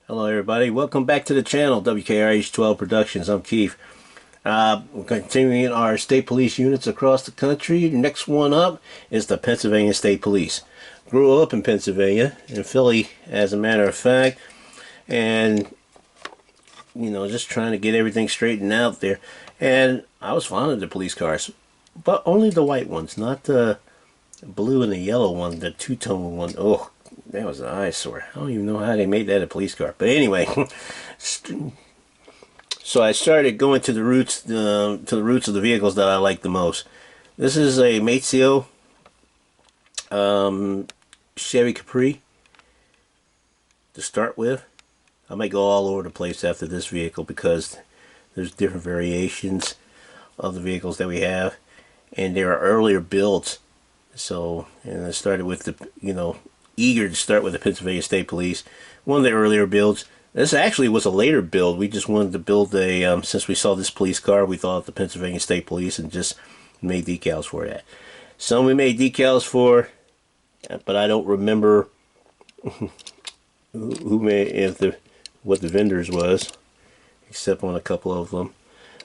Hello everybody, welcome back to the channel, W.K.R.H 12 Productions. I'm Keith. We're continuing our state police units across the country. Next one up is the Pennsylvania State Police. Grew up in Pennsylvania, in Philly as a matter of fact, and just trying to get everything straightened out there. And I was fond of the police cars, but only the white ones, not the blue and the yellow one, the two-tone one. Oh, that was an eyesore. I don't even know how they made that a police car. But anyway, so I started going to the roots of the vehicles that I like the most. This is a Mazio Chevy Capri to start with. I might go all over the place after this vehicle because there's different variations of the vehicles that we have, and there are earlier builds. So, and I started with the, eager to start with the Pennsylvania State Police. One of the earlier builds. This actually was a later build. We just wanted to build a, since we saw this police car, we thought of the Pennsylvania State Police and just made decals for that. Some we made decals for, but I don't remember who made, what the vendors was, except on a couple of them.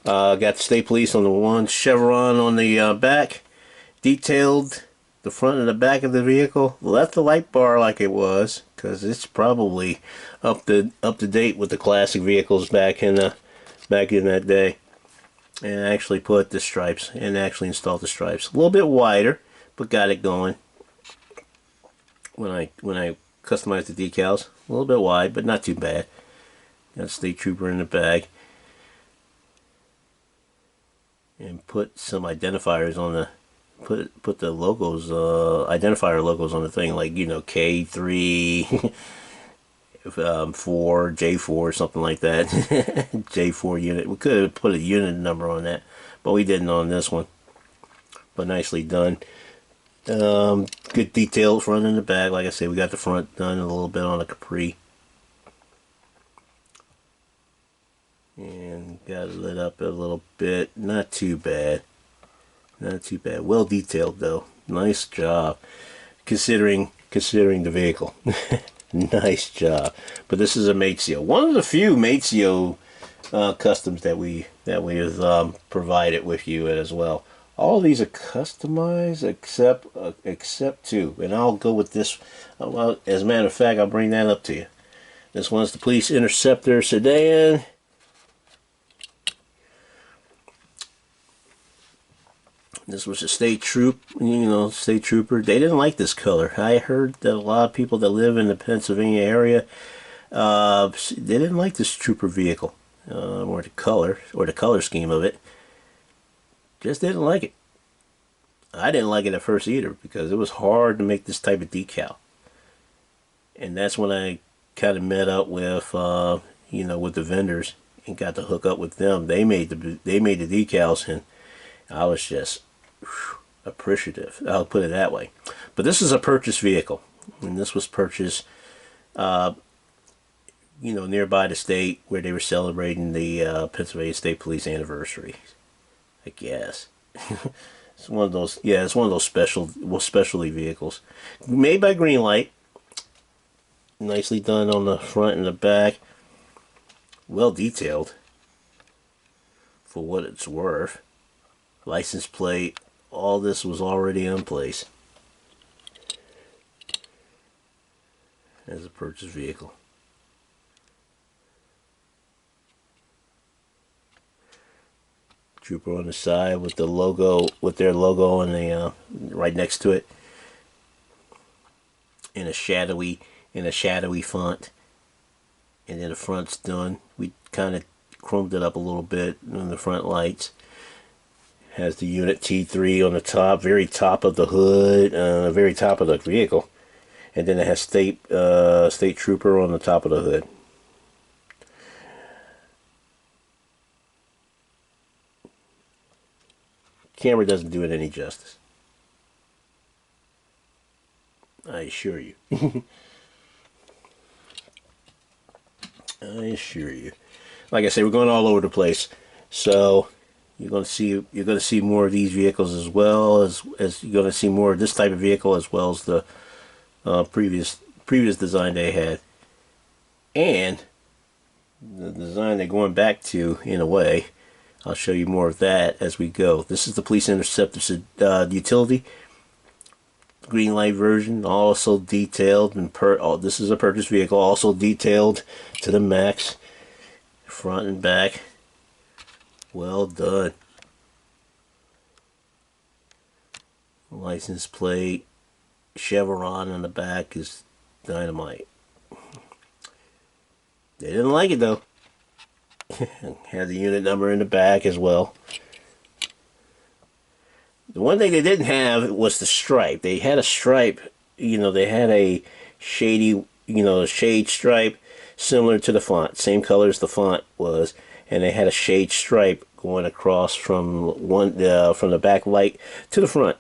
Got the State Police on the one, chevron on the back, detailed the front and the back of the vehicle. Left the light bar like it was, because it's probably up to date with the classic vehicles back in that day. And actually put the stripes, and actually installed the stripes. A little bit wider, but got it going. When I customized the decals, a little bit wide, but not too bad. Got a state trooper in the bag, and put some identifiers on the. Put the logos, identifier logos on the thing, like K3, 4, J4, something like that. J4 unit. We could have put a unit number on that, but we didn't on this one. But nicely done. Good detail front and the back. Like I said, we got the front done a little bit on a Capri, and got it lit up a little bit. Not too bad. Not too bad. Well detailed though. Nice job. Considering the vehicle. Nice job. But this is a Mazio. One of the few Mazio customs that we have provided with you as well. All of these are customized except two. And I'll go with this. Well, as a matter of fact, I'll bring that up to you. This one's the Police Interceptor sedan. This was a state state trooper. They didn't like this color. I heard that a lot of people that live in the Pennsylvania area, they didn't like this trooper vehicle, or the color scheme of it. Just didn't like it. I didn't like it at first either because it was hard to make this type of decal. And that's when I kind of met up with, with the vendors and got to hook up with them. They made the decals, and I was just appreciative. I'll put it that way. But this is a purchase vehicle, and this was purchased, nearby the state where they were celebrating the Pennsylvania State Police anniversary, I guess. It's one of those. Yeah, it's one of those specialty vehicles, made by Greenlight. Nicely done on the front and the back. Well detailed for what it's worth. License plate, all this was already in place as a purchase vehicle. Trooper on the side with the logo, with their logo and the right next to it, in a shadowy font, and then the front's done. We kind of chromed it up a little bit on the front lights. Has the unit T3 on the top, very top of the hood, very top of the vehicle, and then it has state trooper on the top of the hood. Camera doesn't do it any justice, I assure you. I assure you. Like I say, we're going all over the place, so. You're going to see more of these vehicles as well as you're going to see more of this type of vehicle as well as the previous design they had. And the design they're going back to in a way. I'll show you more of that as we go. This is the Police Interceptor utility. Green light version, also detailed, and this is a purchase vehicle, also detailed to the max, front and back. Well done. License plate, chevron on the back is dynamite. They didn't like it though. Had the unit number in the back as well. The one thing they didn't have was the stripe. They had a stripe, they had a shady, shade stripe similar to the font, same color as the font was, and they had a shade stripe going across from from the back light to the front,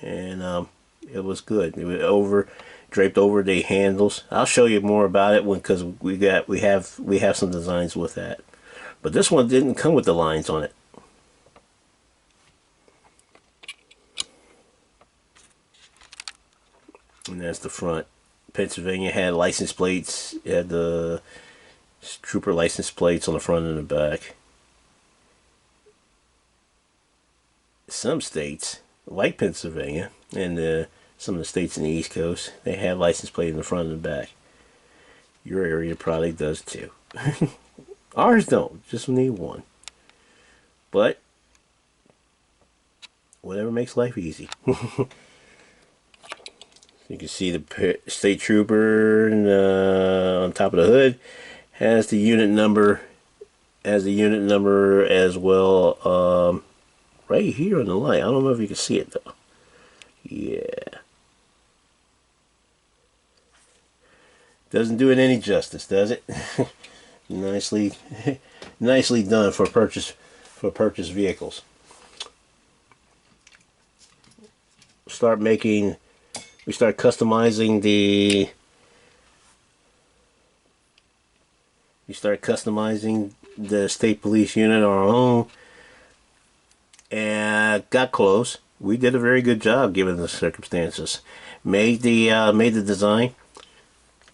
and it was good. It was draped over the handles. I'll show you more about it because we have some designs with that, but this one didn't come with the lines on it. And that's the front. Pennsylvania had license plates. It had the trooper license plates on the front and the back. Some states, like Pennsylvania, and some of the states in the East Coast, they have license plate in the front and the back. Your area probably does too. Ours don't. Just need one. But whatever makes life easy. You can see the state trooper on top of the hood has the unit number, as well, right here on the light. I don't know if you can see it though. Yeah, doesn't do it any justice, does it? nicely done for purchase vehicles. We start customizing the state police unit on our own, and got close. We did a very good job given the circumstances. Made the design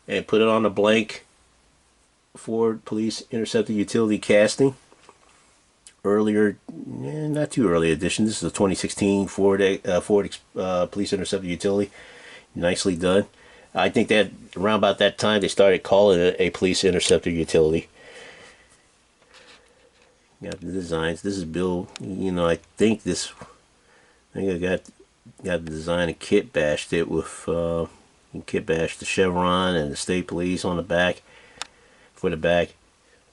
and put it on a blank Ford Police Interceptor utility casting. Earlier, not too early edition. This is a 2016 Ford Police Interceptor utility. Nicely done. I think that around about that time they started calling it a Police Interceptor utility. Got the designs. This is Bill. I think I got the design and kit bashed it with kit bashed the chevron and the state police on the back for the back.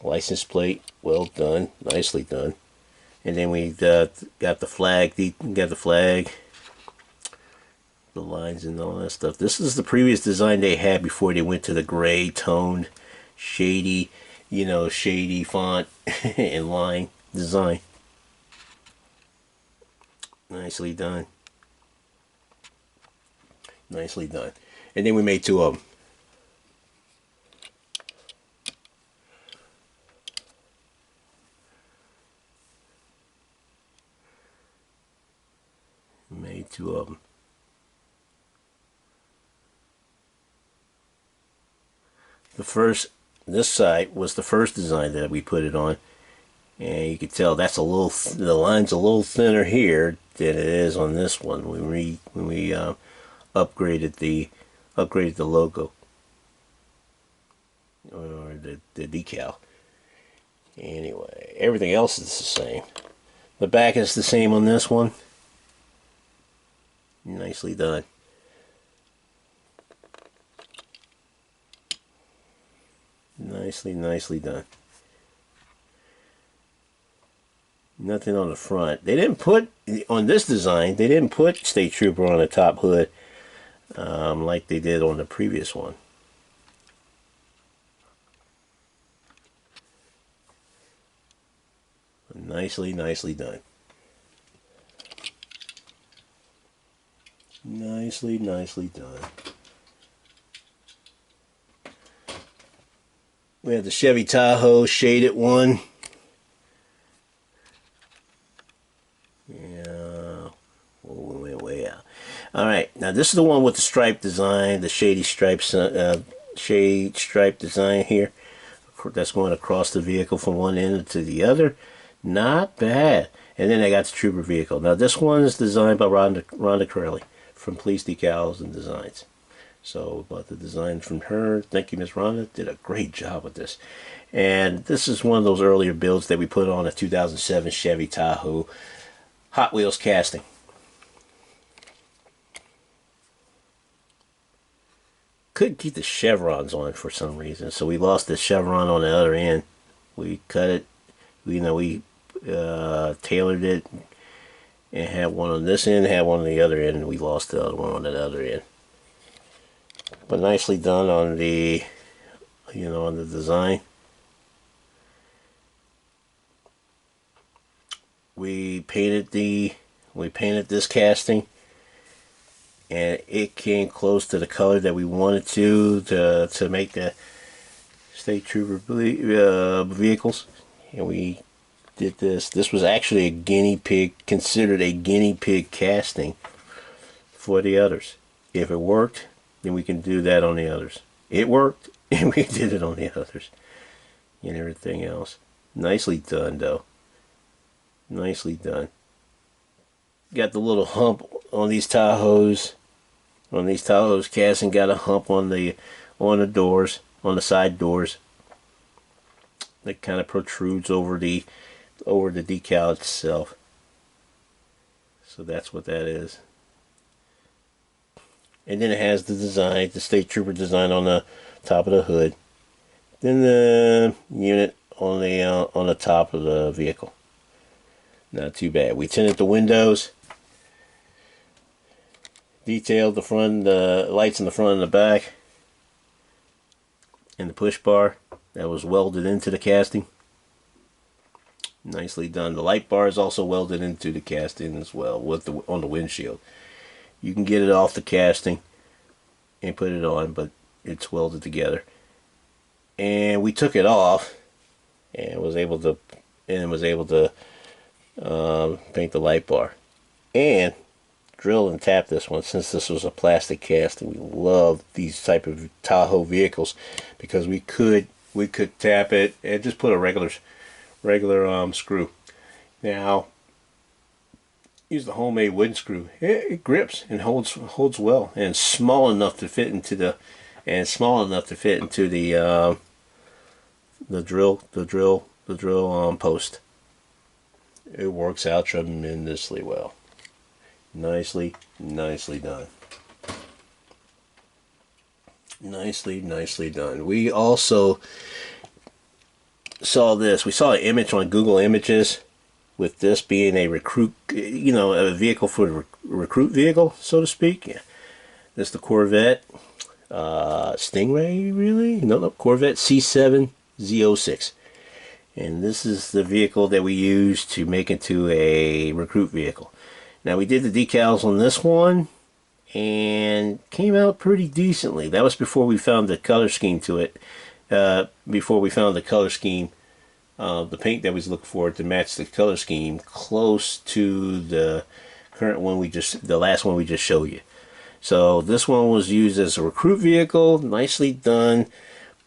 License plate, well done, nicely done. And then we got the flag. The lines and all that stuff. This is the previous design they had before they went to the gray toned, shady font and line design. Nicely done. Nicely done. And then we made two of them. Made two of them. This side was the first design that we put it on, and you can tell that's the line's a little thinner here than it is on this one when we upgraded the logo or the decal. Anyway, everything else is the same. The back is the same on this one. Nicely done. Nicely done. Nothing on the front. They didn't put, on this design, they didn't put State Trooper on the top hood like they did on the previous one. Nicely done. Nicely done. We have the Chevy Tahoe shaded one. Yeah, we went way out. All right, now this is the one with the stripe design, the shady stripe design here that's going across the vehicle from one end to the other. Not bad. And then I got the Trooper vehicle. Now this one is designed by Rhonda W.K.R.H from Police Decals and Designs. So about the design from her. Thank you, Miss Rhonda. Did a great job with this. And this is one of those earlier builds that we put on a 2007 Chevy Tahoe Hot Wheels casting. Couldn't keep the chevrons on for some reason, so we lost the chevron on the other end. We cut it, we tailored it, and had one on this end, had one on the other end, and we lost the other one on the other end. But nicely done on the, on the design. We painted this casting, and it came close to the color that we wanted to make the State Trooper vehicles. And we did this. This was actually a guinea pig, considered a guinea pig casting for the others. If it worked, then we can do that on the others. It worked, and we did it on the others. And everything else. Nicely done, though. Nicely done. Got the little hump on these Tahoes. On these Tahoes, casting got a hump on the doors, on the side doors. That kind of protrudes over the decal itself. So that's what that is. And then it has the design, the State Trooper design on the top of the hood. Then the unit on the top of the vehicle. Not too bad. We tinted the windows. Detailed the front, the lights in the front and the back, and the push bar that was welded into the casting. Nicely done. The light bar is also welded into the casting as well, on the windshield. You can get it off the casting and put it on, but it's welded together. And we took it off and was able to paint the light bar and drill and tap this one, since this was a plastic casting. We love these type of Tahoe vehicles because we could tap it and just put a regular screw. Now use the homemade wooden screw. It grips and holds well, and small enough to fit into the drill post. It works out tremendously well. Nicely done. Nicely done. We also saw this. We saw an image on Google Images with this being a recruit, a vehicle for a recruit vehicle, so to speak. Yeah. This is the Corvette Stingray, really? No, Corvette C7 Z06. And this is the vehicle that we use to make into a recruit vehicle. Now, we did the decals on this one and came out pretty decently. That was before we found the color scheme to it. The paint that we was looking for to match the color scheme close to the current one the last one we just showed you. So this one was used as a recruit vehicle. Nicely done.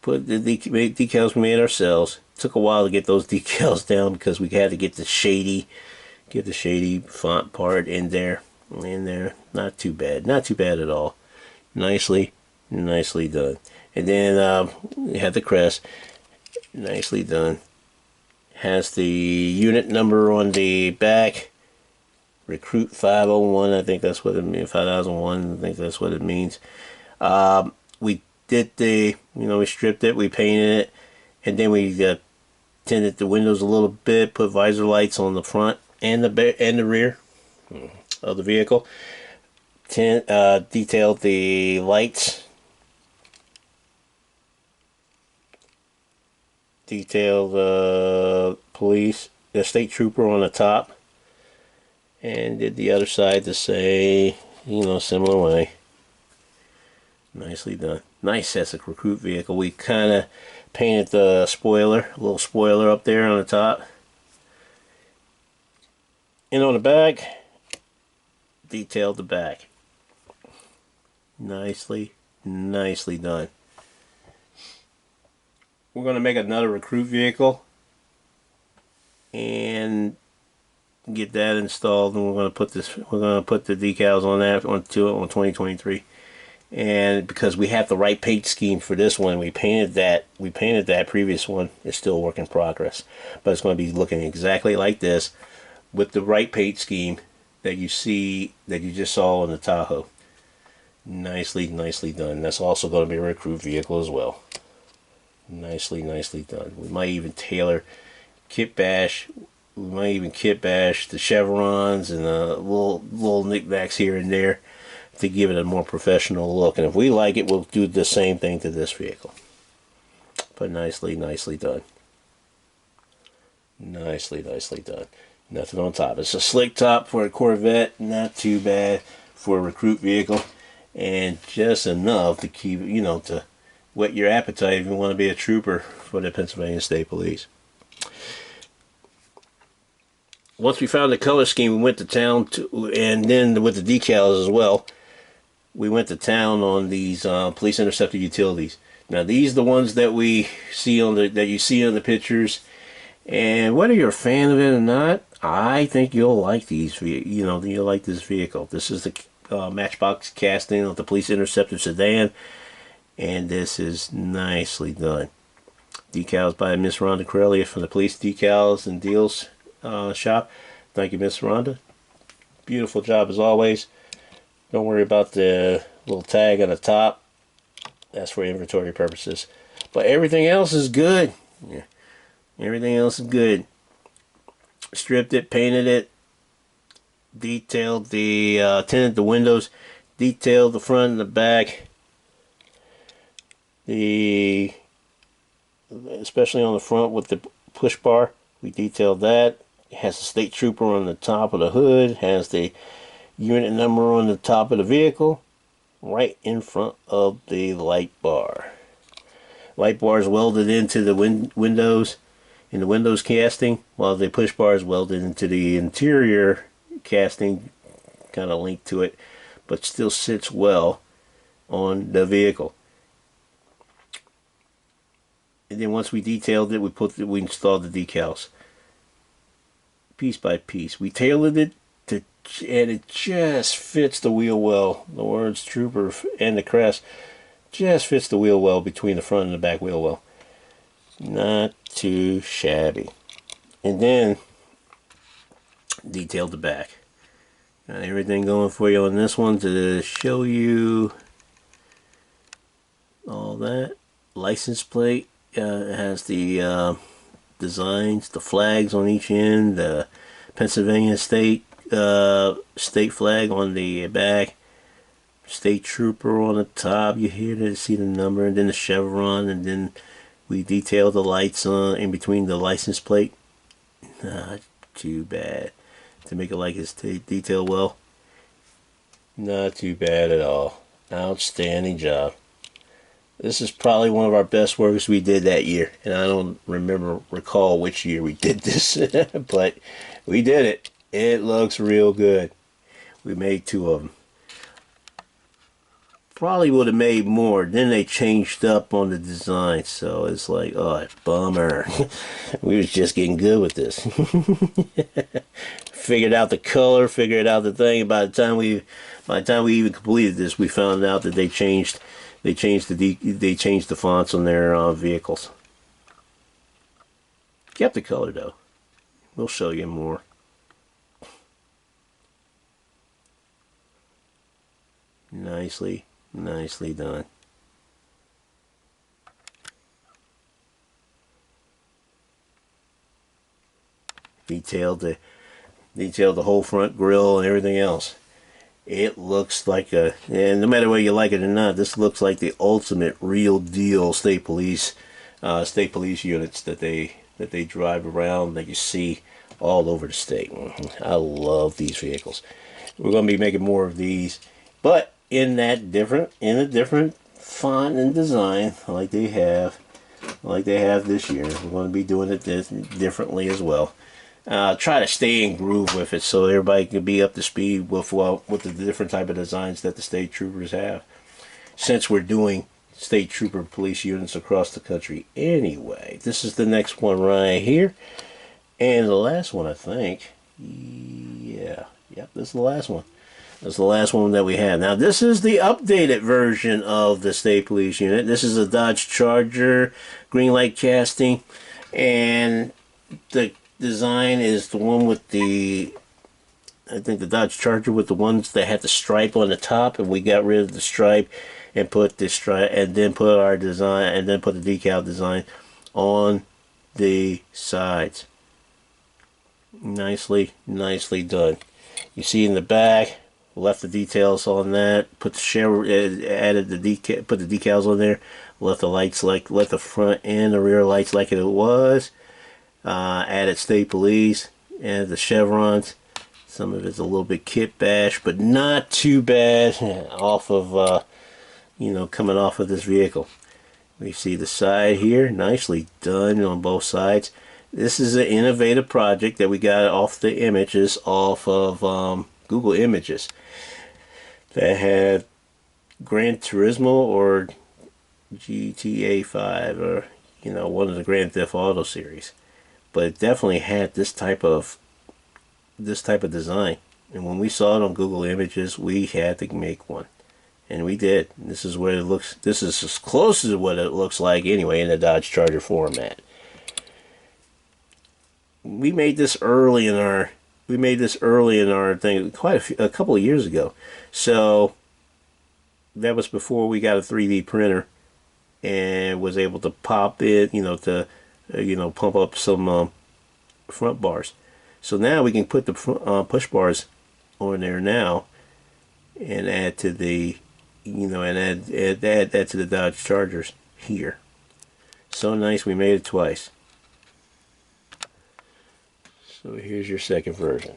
Put the decals we made ourselves. Took a while to get those decals down because we had to get the shady font part in there. Not too bad at all. Nicely done. And then we had the crest. Nicely done. Has the unit number on the back. Recruit 501, I think that's what it means. 5001, I think that's what it means. We did we stripped it, we painted it, and then we tinted the windows a little bit, put visor lights on the front and the rear of the vehicle. Detailed the lights. Detailed the state trooper on the top. And did the other side the same, similar way. Nicely done. Nice as a recruit vehicle. We kind of painted the spoiler, a little spoiler up there on the top. And on the back, detailed the back. Nicely done. we're going to make another recruit vehicle and get that installed, and we're going to put this. We're going to put the decals on that onto it on 2023. And because we have the right paint scheme for this one, we painted that. We painted that previous one. It's still a work in progress, but it's going to be looking exactly like this with the right paint scheme that you see, that you just saw on the Tahoe. Nicely done. That's also going to be a recruit vehicle as well. Nicely done. We might even tailor kit bash. We might even kit bash the chevrons and the little knickknacks here and there to give it a more professional look. And if we like it, we'll do the same thing to this vehicle. But nicely done. Nicely done. Nothing on top. It's a slick top for a Corvette. Not too bad for a recruit vehicle. And just enough to keep, you know, to whet your appetite if you want to be a trooper for the Pennsylvania State Police. Once we found the color scheme, we went to town, and then with the decals as well, we went to town on these police interceptor utilities. Now these are the ones that we see on that you see on the pictures, and whether you're a fan of it or not, I think you'll like these. You know, you'll like this vehicle. This is the matchbox casting of the police interceptor sedan, and this is nicely done. Decals by Miss Rhonda Corellia from the Police Decals and Deals shop. Thank you, Miss Rhonda. Beautiful job as always. Don't worry about the little tag on the top. That's for inventory purposes. But everything else is good. Yeah. Everything else is good. Stripped it, painted it, detailed the tinted the windows, detailed the front and the back, especially on the front with the push bar, we detailed that. It has the state trooper on the top of the hood, has the unit number on the top of the vehicle, right in front of the light bar. Light bar is welded into the windows in the windows casting, while the push bar is welded into the interior casting, kind of linked to it, but still sits well on the vehicle. And then once we detailed it, we installed the decals piece by piece. We tailored it to, and it just fits the wheel well. The words trooper and the crest just fits the wheel well between the front and the back wheel well. Not too shabby. And then detailed the back. Got everything going for you on this one to show you all that. License plate has the designs, the flags on each end, the Pennsylvania state flag on the back, state trooper on the top. You hear to see the number, and then the chevron, and then we detail the lights in between the license plate. Not too bad to make it like it's detailed well. Not too bad at all. Outstanding job. This is probably one of our best works we did that year, and I don't recall which year we did this, but we did it. It looks real good. We made 2 of them. Probably would have made more. Then they changed up on the design, so it's like, oh, bummer. We was just getting good with this. Figured out the color, figured out the thing. By the time we even completed this, we found out that they changed the fonts on their vehicles. Kept the color though. We'll show you more. Nicely done. Detailed the whole front grille and everything else. It looks like and no matter whether you like it or not, this looks like the ultimate real deal state police units that they drive around, that you see all over the state. I love these vehicles. We're going to be making more of these, but in a different font and design, like they have this year. We're going to be doing it differently as well. Try to stay in groove with it so everybody can be up to speed with the different type of designs that the state troopers have. Since we're doing state trooper police units across the country. Anyway, this is the next one right here. And the last one, I think. Yeah. Yep, this is the last one. That's the last one that we have. Now, this is the updated version of the state police unit. This is a Dodge Charger, green light casting. And the design is the one with the, I think the Dodge Charger with the ones that had the stripe on the top. And we got rid of the stripe and put the stripe, and then put our design, and then put the decal design on the sides. Nicely done. You see in the back, left the details on that, put the added the decal, put the decals on there, left the lights left the front and the rear lights like it was, added state police, and the chevrons. Some of it's a little bit kit bash, but not too bad off of coming off of this vehicle. We see the side here, nicely done on both sides. This is an innovative project that we got off the images off of Google Images that had Gran Turismo or GTA 5 or one of the Grand Theft Auto series, but it definitely had this type of design. And when we saw it on Google Images, we had to make one, and we did. This is what it looks. This is as close to what it looks like anyway in the Dodge Charger format. We made this early in our thing, a couple of years ago. So that was before we got a 3D printer and was able to pop it, to pump up some front bars. So now we can put the push bars on there now and add to the add that to the Dodge Chargers here. So nice, we made it twice. So here's your second version.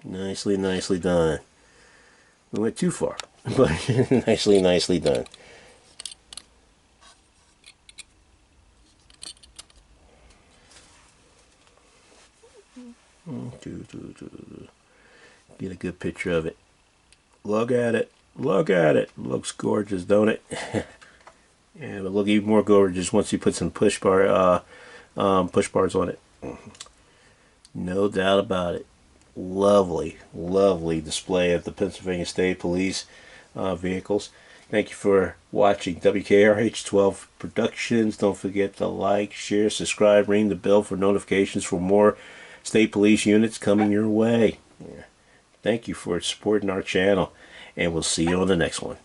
Nicely done. We went too far, but nicely done. Get a good picture of it. Look at it. Looks gorgeous, don't it? And it'll look even more gorgeous once you put some push bars on it. No doubt about it. Lovely display of the Pennsylvania State Police vehicles. Thank you for watching W.K.R.H 12 Productions. Don't forget to like, share, subscribe, ring the bell for notifications for more state police units coming your way. Thank you for supporting our channel, and we'll see you on the next one.